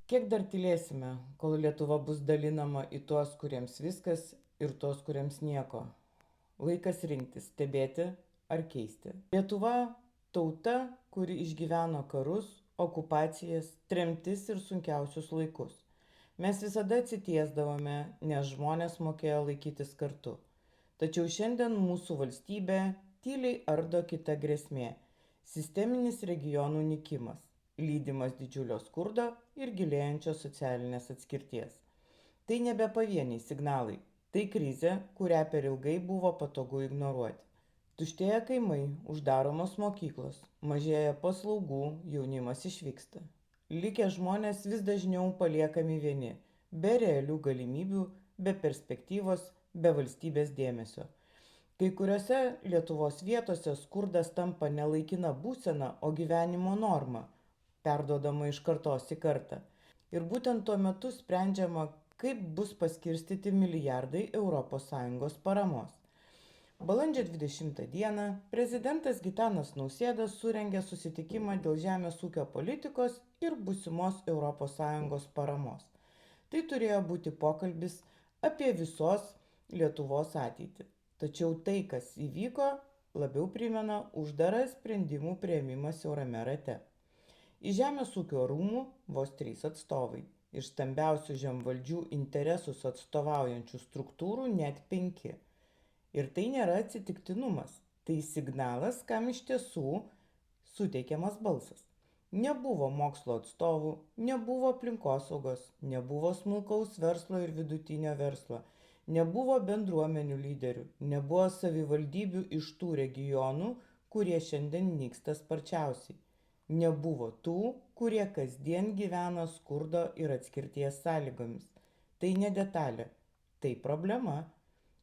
Kiek dar tylėsime, kol Lietuva bus dalinama į tuos, kuriems viskas ir tuos, kuriems nieko? Laikas rinktis, stebėti ar keisti. Lietuva - tauta, kuri išgyveno karus, okupacijas, tremtis ir sunkiausius laikus. Mes visada atsitiesdavome, nes žmonės mokėjo laikytis kartu. Tačiau šiandien mūsų valstybė tyliai ardo kita grėsmė - sisteminis regionų nykimas, lydimas didžiulio skurdo ir gilėjančios socialinės atskirties. Tai nebe pavieniai signalai, tai krizė, kurią per ilgai buvo patogu ignoruoti. Tuštėja kaimai, uždaromos mokyklos, mažėja paslaugų, jaunimas išvyksta. Likę žmonės vis dažniau paliekami vieni, be realių galimybių, be perspektyvos, be valstybės dėmesio. Kai kuriuose Lietuvos vietose skurdas tampa ne laikina būsena, o gyvenimo norma, perduodama iš kartos į kartą. Ir būtent tuo metu sprendžiama, kaip bus paskirstyti milijardai ES paramos. Balandžio 20 dieną prezidentas Gitanas Nausėda surengė susitikimą dėl žemės ūkio politikos ir būsimos ES paramos. Tai turėjo būti pokalbis apie visos Lietuvos ateitį. Tačiau tai, kas įvyko, labiau primena uždarą sprendimų priėmimą siaurame rate. Į Žemės ūkio rūmų vos 3 atstovai, iš stambiausių žemvaldžių interesus atstovaujančių struktūrų net 5. Ir tai nėra atsitiktinumas, tai signalas, kam iš tiesų suteikiamas balsas. Nebuvo mokslo atstovų, nebuvo aplinkosaugos, nebuvo smulkaus verslo ir vidutinio verslo, nebuvo bendruomenių lyderių, nebuvo savivaldybių iš tų regionų, kurie šiandien nyksta sparčiausiai. Nebuvo tų, kurie kasdien gyvena skurdo ir atskirties sąlygomis. Tai ne detalė, tai problema.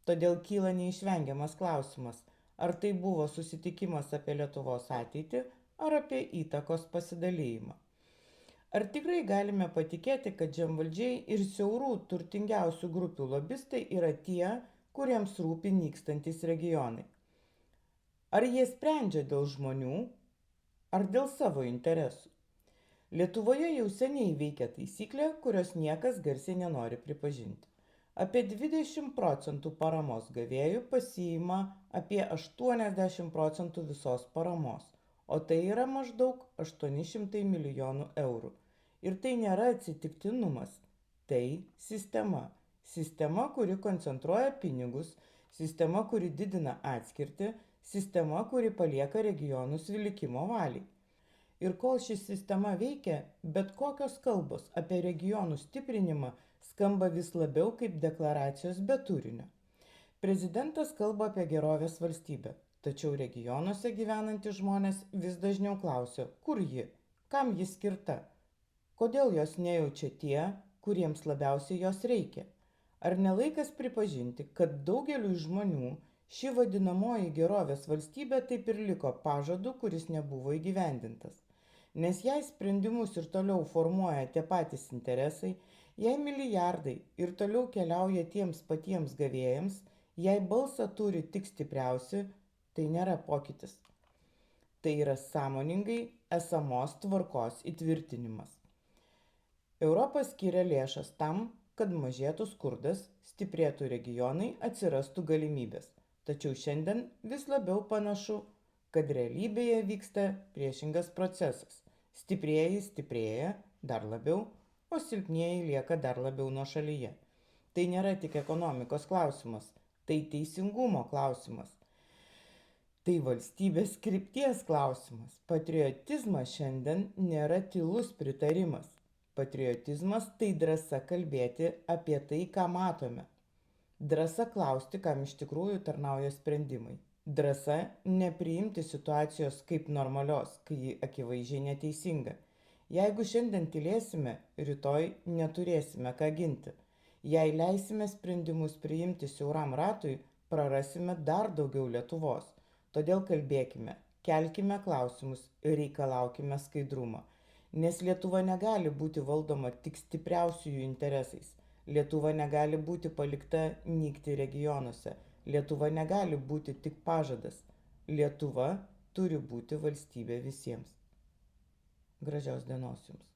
Todėl kyla neišvengiamas klausimas, ar tai buvo susitikimas apie Lietuvos ateitį, ar apie įtakos pasidalėjimą. Ar tikrai galime patikėti, kad žemvaldžiai ir siaurų turtingiausių grupių lobistai yra tie, kuriems rūpi nykstantis regionai? Ar jie sprendžia dėl žmonių, ar dėl savo interesų? Lietuvoje jau seniai veikia taisyklė, kurios niekas garsiai nenori pripažinti. Apie 20% paramos gavėjų pasiima apie 80 procentų visos paramos, o tai yra maždaug 800 milijonų eurų. Ir tai nėra atsitiktinumas, tai sistema. Sistema, kuri koncentruoja pinigus, sistema, kuri didina atskirtį, sistema, kuri palieka regionus likimo valiai. Ir kol ši sistema veikia, bet kokios kalbos apie regionų stiprinimą skamba vis labiau kaip deklaracijos be turinio. Prezidentas kalba apie gerovės valstybę, tačiau regionuose gyvenantys žmonės vis dažniau klausia, kur ji, kam ji skirta, kodėl jos nejaučia tie, kuriems labiausiai jos reikia. Ar nelaikas pripažinti, kad daugeliui žmonių ši vadinamoji gerovės valstybė taip ir liko pažadu, kuris nebuvo įgyvendintas. Nes jei sprendimus ir toliau formuoja tie patys interesai, jei milijardai ir toliau keliauja tiems patiems gavėjams, jei balsą turi tik stipriausi, tai nėra pokytis. Tai yra sąmoningai esamos tvarkos įtvirtinimas. Europa skiria lėšas tam, kad mažėtų skurdas, stiprėtų regionai, atsirastų galimybės. Tačiau šiandien vis labiau panašu, kad realybėje vyksta priešingas procesas. Stiprieji stiprėja dar labiau, o silpnieji lieka dar labiau nuošalyje. Tai nėra tik ekonomikos klausimas, tai teisingumo klausimas. Tai valstybės krypties klausimas. Patriotizmas šiandien nėra tylus pritarimas. Patriotizmas tai drąsa kalbėti apie tai, ką matome. Drąsa klausti, kam iš tikrųjų tarnauja sprendimai. Drąsa nepriimti situacijos kaip normalios, kai ji akivaizdžiai neteisinga. Jeigu šiandien tylėsime, rytoj neturėsime ką ginti. Jei leisime sprendimus priimti siauram ratui, prarasime dar daugiau Lietuvos. Todėl kalbėkime, kelkime klausimus ir reikalaukime skaidrumo. Nes Lietuva negali būti valdoma tik stipriausiųjų interesais. Lietuva negali būti palikta nykti regionuose. Lietuva negali būti tik pažadas. Lietuva turi būti valstybė visiems. Gražios dienos jums.